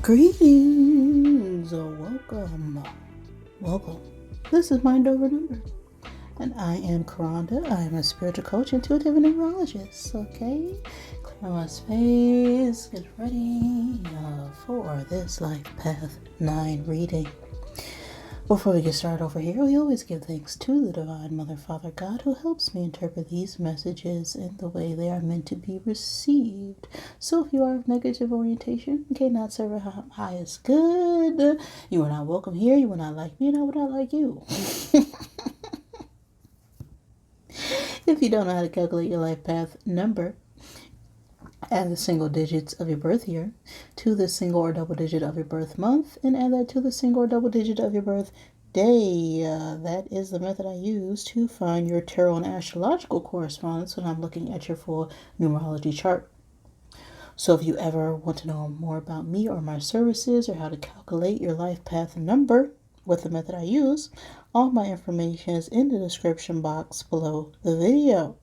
Greetings, welcome. This is Mind Over Number, and I am Karanda. I am a spiritual coach, intuitive, and numerologist. Okay, clear my space, get ready for this Life Path 9 reading. Before we get started over here, we always give thanks to the Divine Mother, Father, God, who helps me interpret these messages in the way they are meant to be received. So if you are of negative orientation, okay, not serve highest good, you are not welcome here, you will not like me, and I would not like you. If you don't know how to calculate your life path number, add the single digits of your birth year to the single or double digit of your birth month, and add that to the single or double digit of your birth day. That is the method I use to find your tarot and astrological correspondence when I'm looking at your full numerology chart. So if you ever want to know more about me or my services or how to calculate your life path number with the method I use, all my information is in the description box below the video.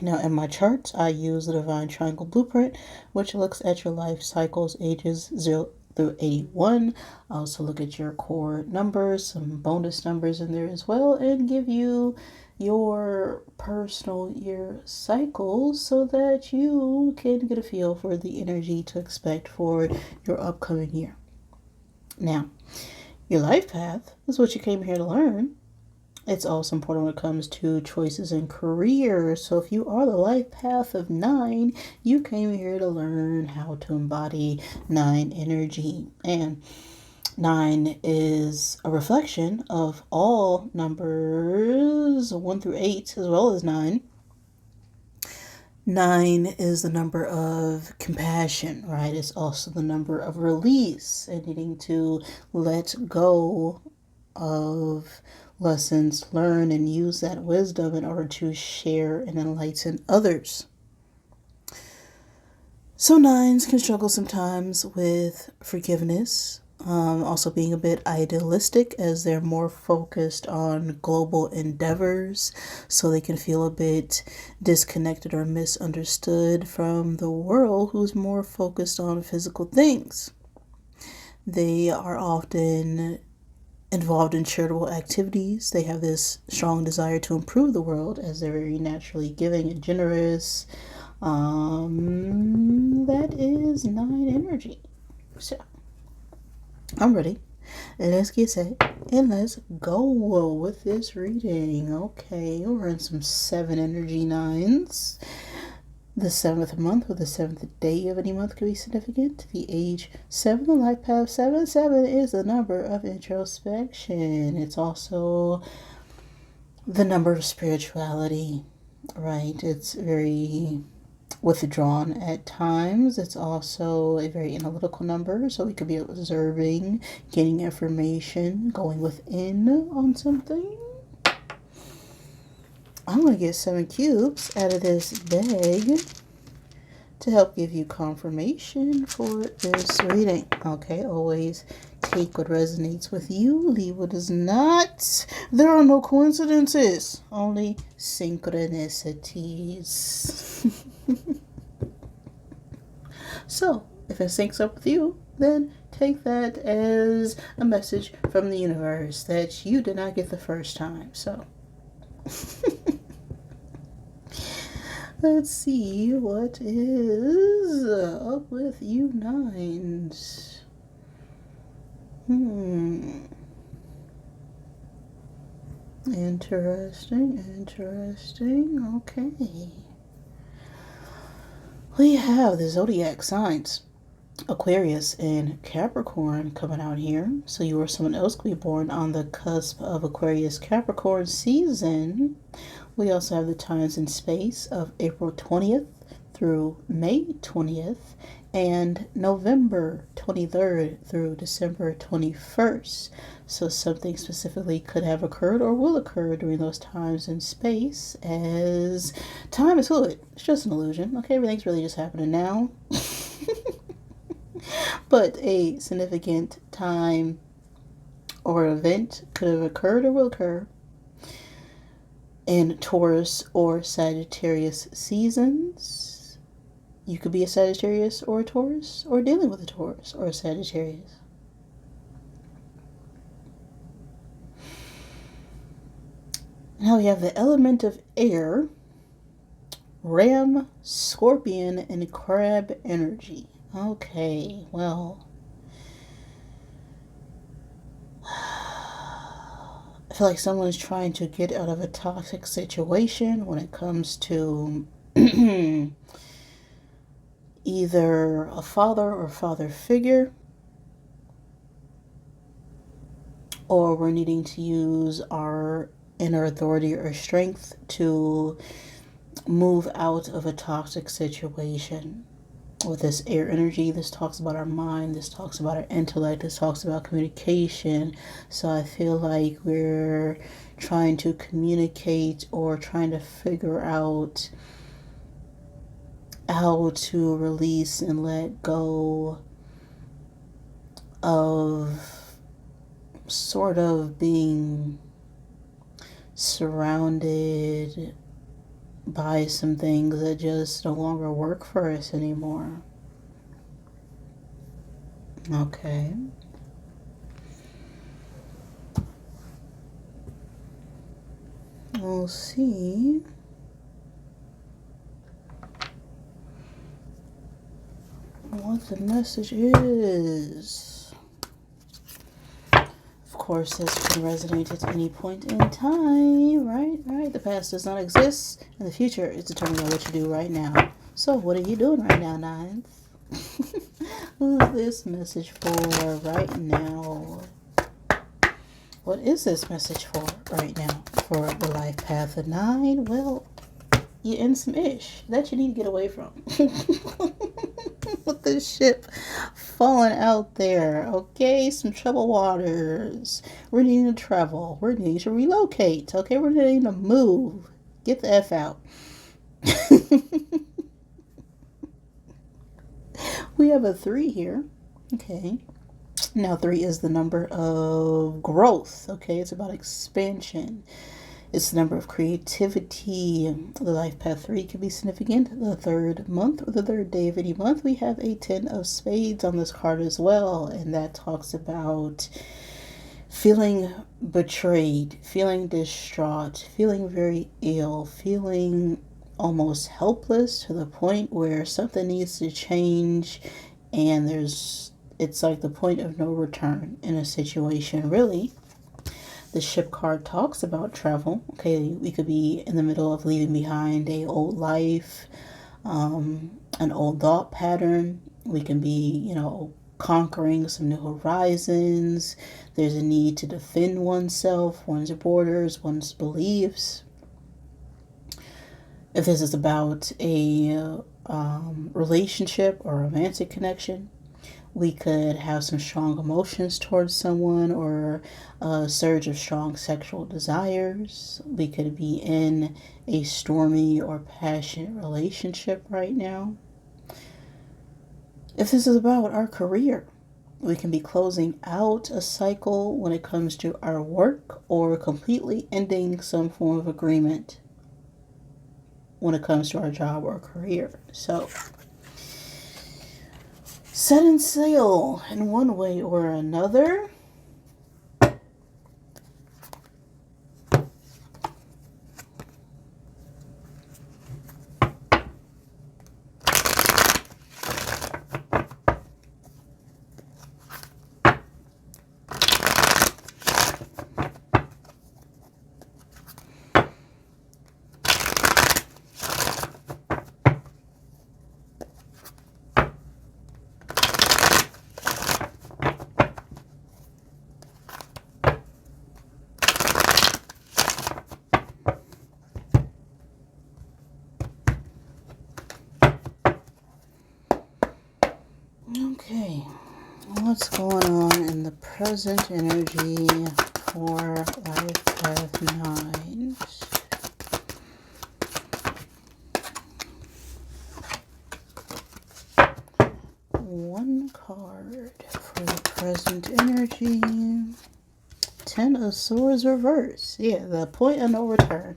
Now, in my charts, I use the Divine Triangle Blueprint, which looks at your life cycles, ages 0 through 81. I also look at your core numbers, some bonus numbers in there as well, and give you your personal year cycles so that you can get a feel for the energy to expect for your upcoming year. Now, your life path is what you came here to learn. It's also important when it comes to choices in career. So if you are the life path of 9, you came here to learn how to embody 9 energy. And 9 is a reflection of all numbers 1 through 8 as well as 9. 9 is the number of compassion, right? It's also the number of release and needing to let go of lessons learned and use that wisdom in order to share and enlighten others. So 9s can struggle sometimes with forgiveness, also being a bit idealistic as they're more focused on global endeavors, so they can feel a bit disconnected or misunderstood from the world who's more focused on physical things. They are often involved in charitable activities. They have this strong desire to improve the world as they're very naturally giving and generous. That is 9 energy. So, I'm ready. Let's get set and let's go with this reading. Okay, we're in some 7 energy 9s. The 7th month or the 7th day of any month could be significant. The age 7, the life path 7. 7 is the number of introspection. It's also the number of spirituality, right? It's very withdrawn at times. It's also a very analytical number, so we could be observing, getting information, going within on something. I'm going to get 7 cubes out of this bag to help give you confirmation for this reading. Okay, always take what resonates with you, leave what does not. There are no coincidences, only synchronicities. So, if it syncs up with you, then take that as a message from the universe that you did not get the first time. So, let's see what is up with you 9s. Interesting. Okay. We have the zodiac signs, Aquarius and Capricorn, coming out here. So you or someone else could be born on the cusp of Aquarius Capricorn season. We also have the times and space of April 20th through May 20th and November 23rd through December 21st. So something specifically could have occurred or will occur during those times and space, as time is fluid. It's just an illusion. Okay, everything's really just happening now. But a significant time or event could have occurred or will occur in Taurus or Sagittarius seasons. You could be a Sagittarius or a Taurus, or dealing with a Taurus or a Sagittarius. Now we have the element of air, Ram, Scorpion, and Crab energy. Okay, well, I feel like someone's trying to get out of a toxic situation when it comes to either a father or father figure, or we're needing to use our inner authority or strength to move out of a toxic situation. With this air energy, this talks about our mind, this talks about our intellect, this talks about communication. So I feel like we're trying to communicate or trying to figure out how to release and let go of sort of being surrounded by some things that just no longer work for us anymore. Okay. We'll see. What the message is. Of course, this can resonate at any point in time, right? The past does not exist, and the future is determined by what you do right now. So, what are you doing right now, Nines? Who's this message for right now? What is this message for right now for the life path of 9? Well, you're in some ish that you need to get away from. With this ship falling out there, okay? Some troubled waters. We're needing to travel. We're needing to relocate, okay? We're needing to move. Get the F out. We have a 3 here, okay? Now 3 is the number of growth, okay? It's about expansion. It's the number of creativity. The life path 3 can be significant. The 3rd month or the 3rd day of any month, we have a 10 of spades on this card as well. And that talks about feeling betrayed, feeling distraught, feeling very ill, feeling almost helpless to the point where something needs to change. And it's like the point of no return in a situation, really. The ship card talks about travel. Okay, we could be in the middle of leaving behind a old life, an old thought pattern. We can be, conquering some new horizons. There's a need to defend oneself, one's borders, one's beliefs. If this is about a relationship or romantic connection, we could have some strong emotions towards someone or a surge of strong sexual desires. We could be in a stormy or passionate relationship right now. If this is about our career, we can be closing out a cycle when it comes to our work or completely ending some form of agreement when it comes to our job or career. So, setting sail in one way or another. Okay, what's going on in the present energy for life path 9? One card for the present energy. 10 of Swords reverse. Yeah, the point of no return.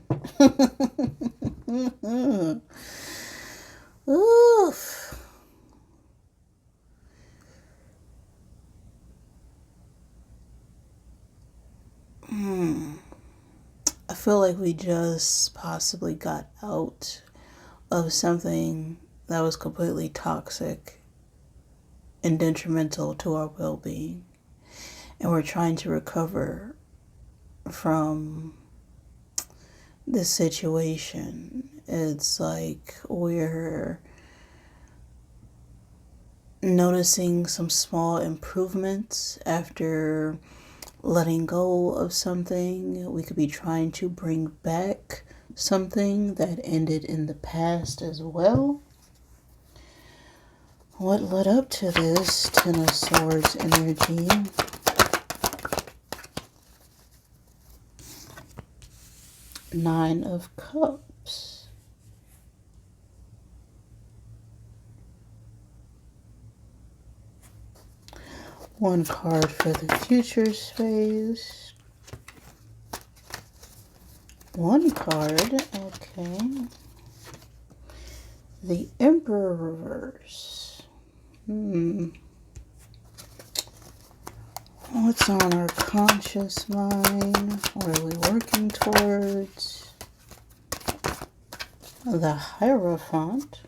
Oof. I feel like we just possibly got out of something that was completely toxic and detrimental to our well-being. And we're trying to recover from this situation. It's like we're noticing some small improvements after letting go of something. We could be trying to bring back something that ended in the past as well. What led up to this Ten of Swords energy? Nine of Cups. One card for the future space. One card, okay. The Emperor reverse. What's on our conscious mind? What are we working towards? The Hierophant.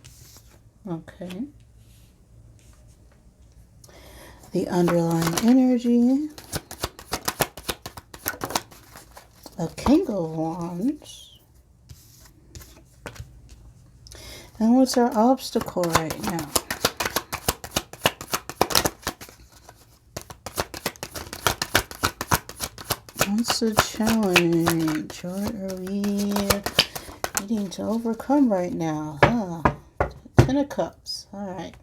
Okay. The underlying energy. A King of Wands. And what's our obstacle right now? What's the challenge? What are we needing to overcome right now? Ten of Cups. All right.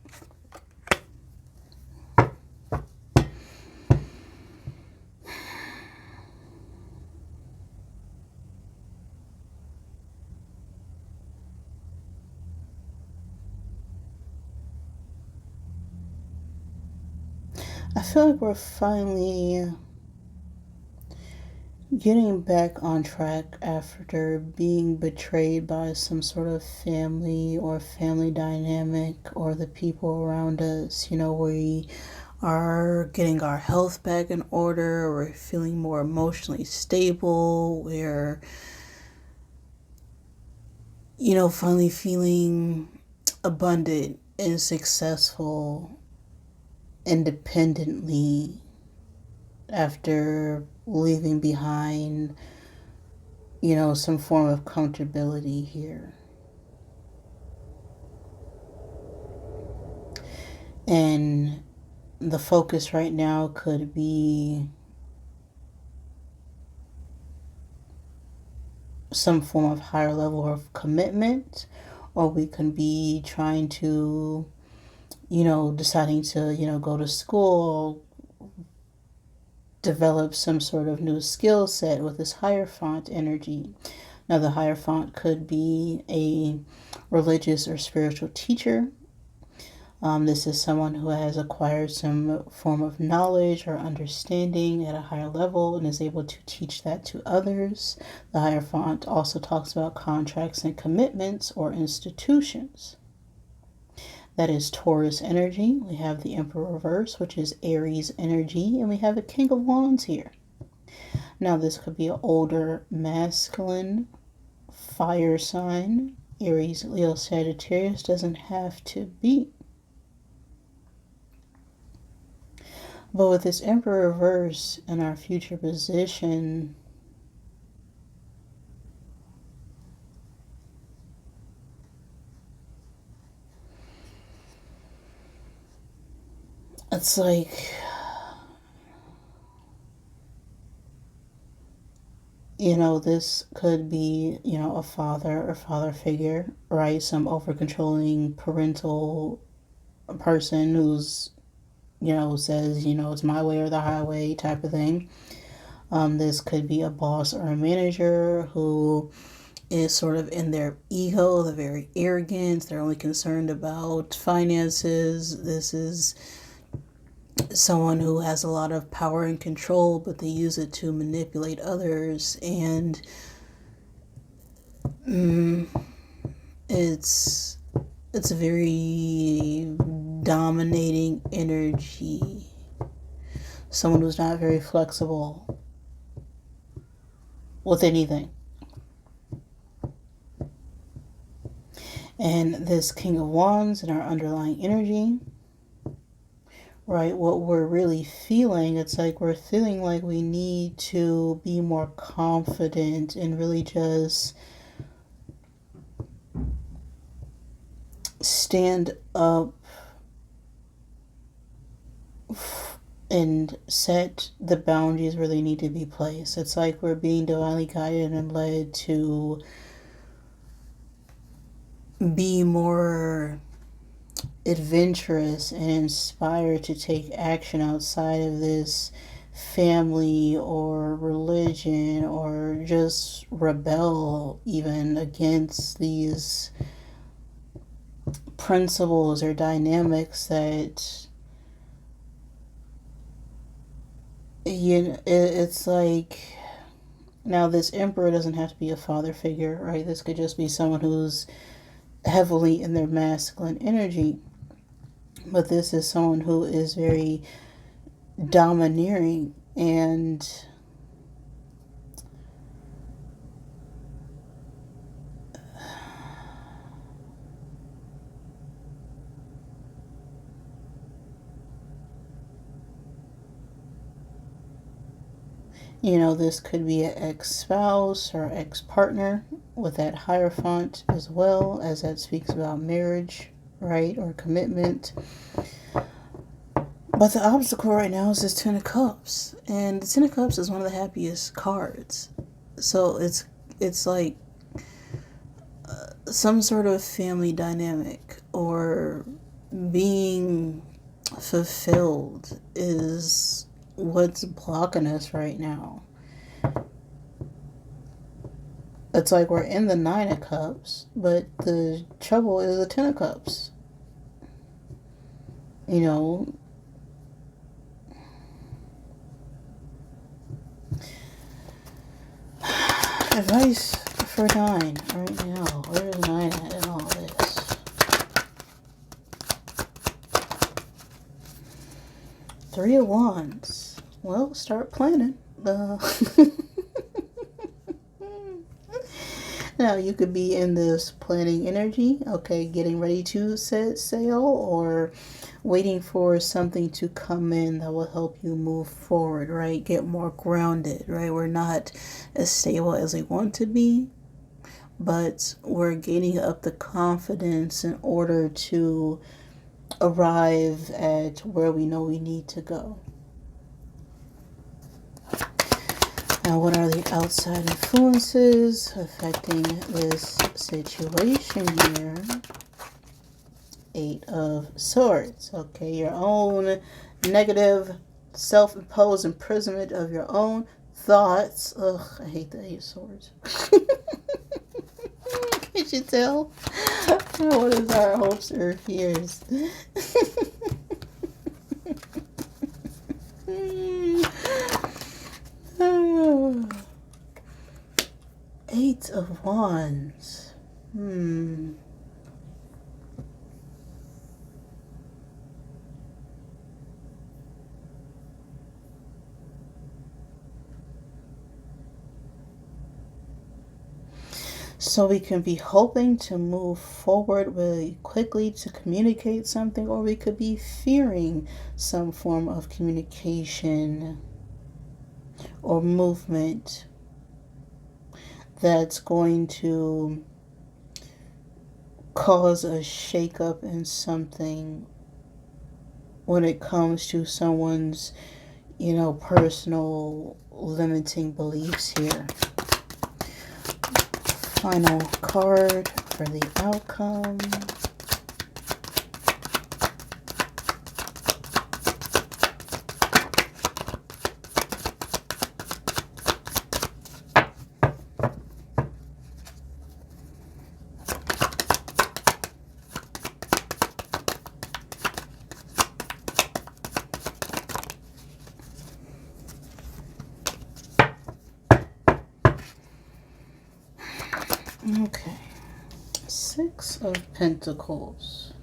I feel like we're finally getting back on track after being betrayed by some sort of family or family dynamic or the people around us. You know, we are getting our health back in order. We're feeling more emotionally stable. We're, you know, finally feeling abundant and successful independently after leaving behind, you know, some form of comfortability here. And the focus right now could be some form of higher level of commitment, or we can be trying to, you know, deciding to, you know, go to school, develop some sort of new skill set with this Hierophant energy. Now, the Hierophant could be a religious or spiritual teacher. This is someone who has acquired some form of knowledge or understanding at a higher level and is able to teach that to others. The Hierophant also talks about contracts and commitments or institutions. That is Taurus energy. We have the Emperor reverse, which is Aries energy, and we have a King of Wands here. Now, this could be an older masculine fire sign. Aries, Leo, Sagittarius doesn't have to be. But with this Emperor reverse in our future position, it's like, you know, this could be, you know, a father or father figure, right? Some over controlling parental person who's, you know, says, you know, it's my way or the highway type of thing. This could be a boss or a manager who is sort of in their ego. They're very arrogant. They're only concerned about finances. This is someone who has a lot of power and control, but they use it to manipulate others. And it's It's a very dominating energy. Someone who's not very flexible with anything. And this King of Wands and our underlying energy, right? What we're really feeling, it's like we're feeling like we need to be more confident and really just stand up and set the boundaries where they need to be placed. It's like we're being divinely guided and led to be more adventurous and inspired to take action outside of this family or religion, or just rebel even against these principles or dynamics that, you know, it's like, now this emperor doesn't have to be a father figure, right? This could just be someone who's heavily in their masculine energy, but this is someone who is very domineering and you know, this could be an ex-spouse or ex-partner with that Hierophant as well, as that speaks about marriage, right, or commitment. But the obstacle right now is this Ten of Cups, and the Ten of Cups is one of the happiest cards. So it's like some sort of family dynamic or being fulfilled is what's blocking us right now. It's like we're in the Nine of Cups, but the trouble is the Ten of Cups. You know, advice for 9 right now. Where's 9 at in all this? 3 of Wands. Well, start planning. Now, you could be in this planning energy, okay, getting ready to set sail, or waiting for something to come in that will help you move forward, right? Get more grounded, right? We're not as stable as we want to be, but we're gaining up the confidence in order to arrive at where we know we need to go. Now, what are the outside influences affecting this situation here? 8 of Swords. Okay, your own negative, self-imposed imprisonment of your own thoughts. Ugh, I hate the 8 of Swords. Can't you tell? What is our hopes or fears? Eight of Wands. So we can be hoping to move forward really quickly to communicate something, or we could be fearing some form of communication or movement that's going to cause a shakeup in something when it comes to someone's, you know, personal limiting beliefs here. Final card for the outcome. Okay, Six of Pentacles.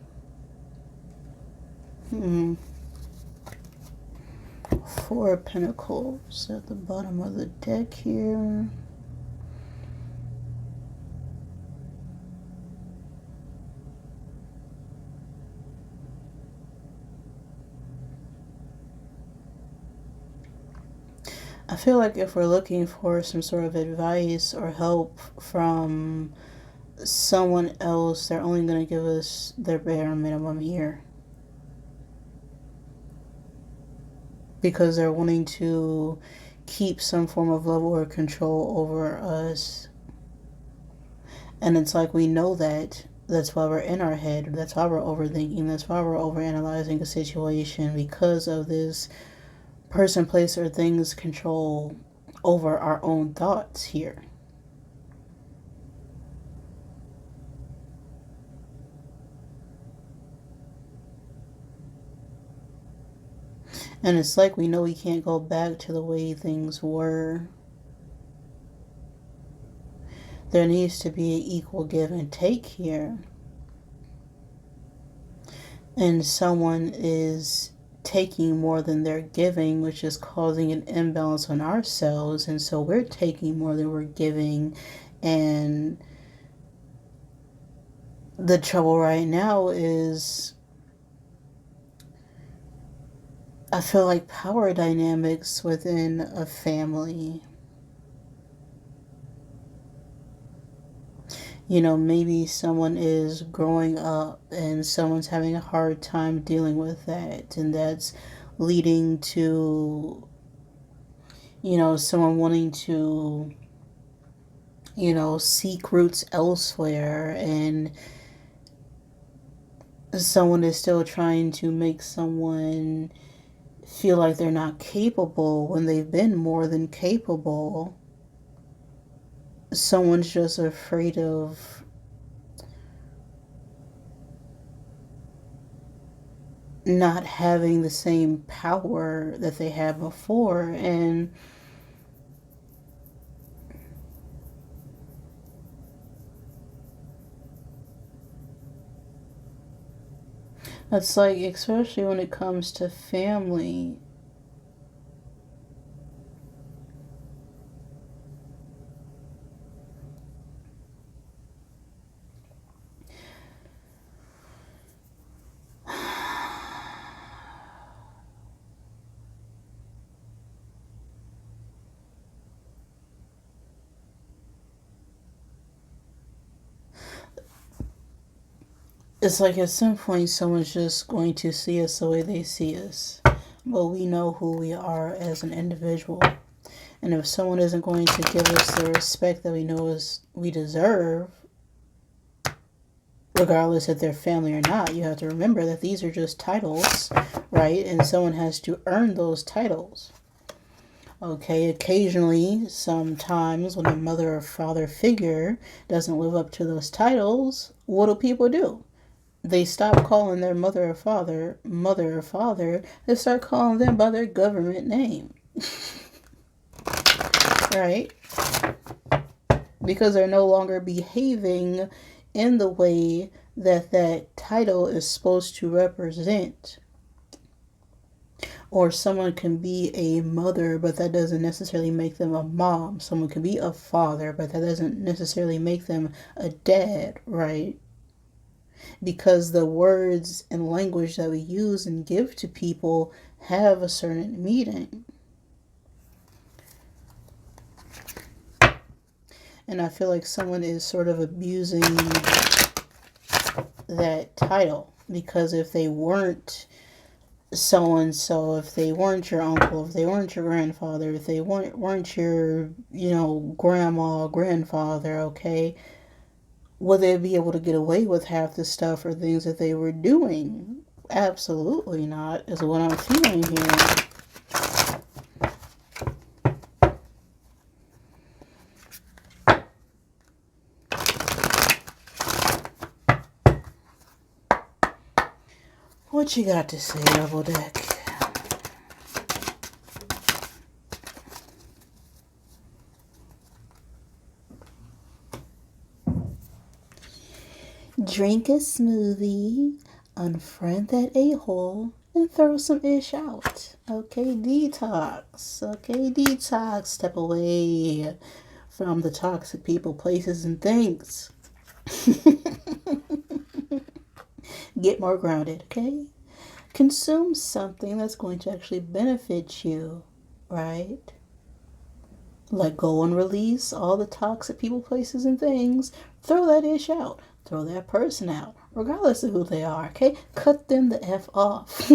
Four of Pentacles at the bottom of the deck here. I feel like if we're looking for some sort of advice or help from someone else, they're only going to give us their bare minimum here. Because they're wanting to keep some form of love or control over us. And it's like we know that. That's why we're in our head. That's why we're overthinking. That's why we're overanalyzing a situation, because of this person, place, or things control over our own thoughts here. And it's like we know we can't go back to the way things were. There needs to be an equal give and take here. And someone is taking more than they're giving, which is causing an imbalance on ourselves. And so we're taking more than we're giving. And the trouble right now is, I feel like power dynamics within a family. You know, maybe someone is growing up and someone's having a hard time dealing with that. And that's leading to, you know, someone wanting to, you know, seek roots elsewhere. And someone is still trying to make someone feel like they're not capable when they've been more than capable. Someone's just afraid of not having the same power that they had before. And it's like, especially when it comes to family, it's like at some point someone's just going to see us the way they see us. But we know who we are as an individual. And if someone isn't going to give us the respect that we know we deserve, regardless if they're family or not, you have to remember that these are just titles, right? And someone has to earn those titles. Okay, occasionally, sometimes when a mother or father figure doesn't live up to those titles, what do people do? They stop calling their mother or father, they start calling them by their government name. Right? Because they're no longer behaving in the way that that title is supposed to represent. Or someone can be a mother, but that doesn't necessarily make them a mom. Someone can be a father, but that doesn't necessarily make them a dad, right? Because the words and language that we use and give to people have a certain meaning. And I feel like someone is sort of abusing that title. Because if they weren't so-and-so, if they weren't your uncle, if they weren't your grandfather, if they weren't your, you know, grandma, grandfather, okay, would they be able to get away with half the stuff or things that they were doing? Absolutely not, is what I'm feeling here. What you got to say, Double Deck? Drink a smoothie, unfriend that a-hole, and throw some ish out. Okay, detox. Okay, detox. Step away from the toxic people, places, and things. Get more grounded, okay? Consume something that's going to actually benefit you, right? Let go and release all the toxic people, places, and things. Throw that ish out. Throw that person out, regardless of who they are, okay? Cut them the F off.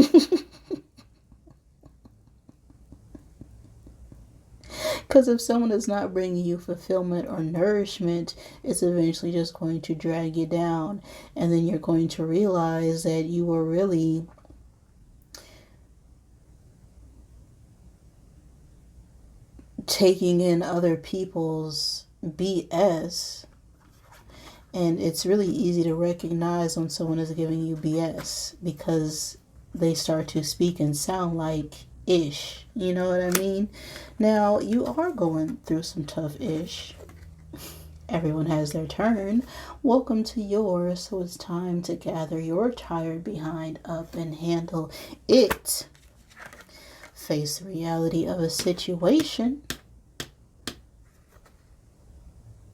Because if someone is not bringing you fulfillment or nourishment, it's eventually just going to drag you down. And then you're going to realize that you were really taking in other people's BS. And it's really easy to recognize when someone is giving you BS because they start to speak and sound like ish. You know what I mean? Now, you are going through some tough ish. Everyone has their turn. Welcome to yours. So it's time to gather your tired behind up and handle it. Face the reality of a situation.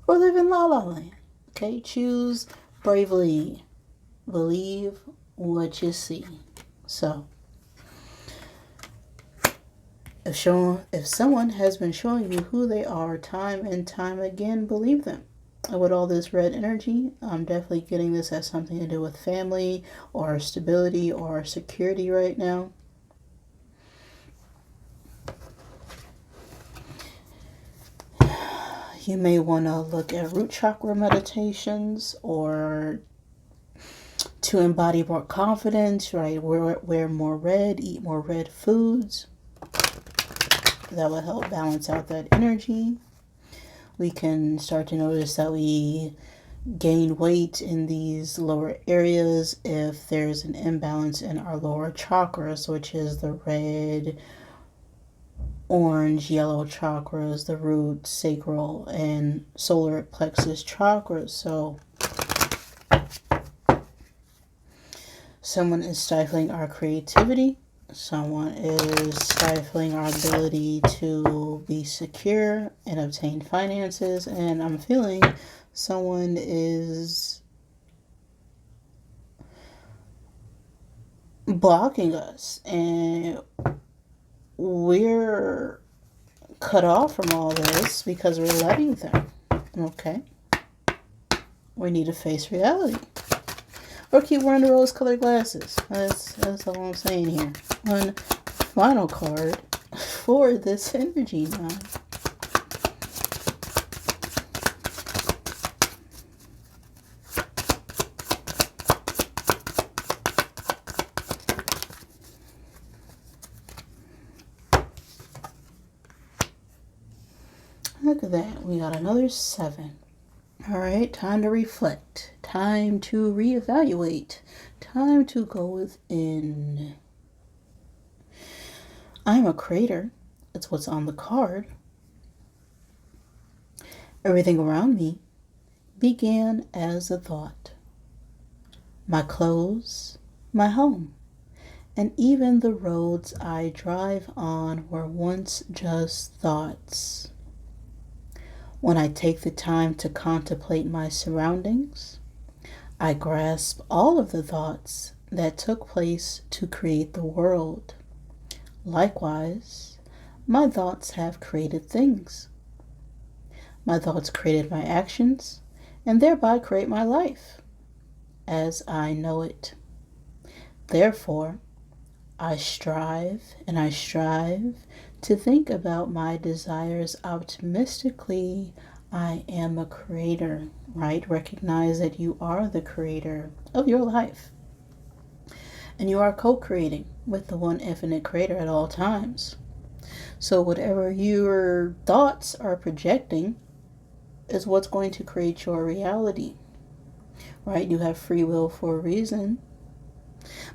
Or live in La La Land. Okay, choose bravely. Believe what you see. So, if someone has been showing you who they are time and time again, believe them. And with all this red energy, I'm definitely getting this as something to do with family or stability or security right now. You may want to look at root chakra meditations or to embody more confidence, right? Wear more red, eat more red foods. That will help balance out that energy. We can start to notice that we gain weight in these lower areas if there's an imbalance in our lower chakras, which is the red, orange, yellow chakras, the root, sacral, and solar plexus chakras. So someone is stifling our creativity. Someone is stifling our ability to be secure and obtain finances. And I'm feeling someone is blocking us. And we're cut off from all this because we're letting them. Okay? We need to face reality. Or keep wearing the rose-colored glasses. That's all I'm saying here. One final card for this energy now. Look at that. We got another 7. All right, time to reflect. Time to reevaluate. Time to go within. I'm a creator. It's what's on the card. Everything around me began as a thought. My clothes, my home, and even the roads I drive on were once just thoughts. When I take the time to contemplate my surroundings, I grasp all of the thoughts that took place to create the world. Likewise, my thoughts have created things. My thoughts created my actions, and thereby create my life as I know it. Therefore, I strive to think about my desires optimistically. I am a creator, right? Recognize that you are the creator of your life. And you are co-creating with the one infinite creator at all times. So whatever your thoughts are projecting is what's going to create your reality, right? You have free will for a reason.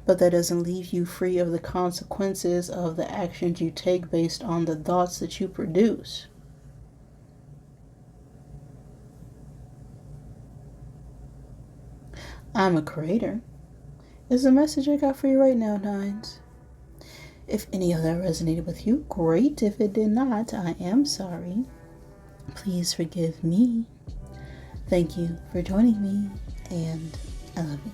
But that doesn't leave you free of the consequences of the actions you take based on the thoughts that you produce. I'm a creator is the message I got for you right now, Nines. If any of that resonated with you, great. If it did not, I am sorry. Please forgive me. Thank you for joining me, and I love you.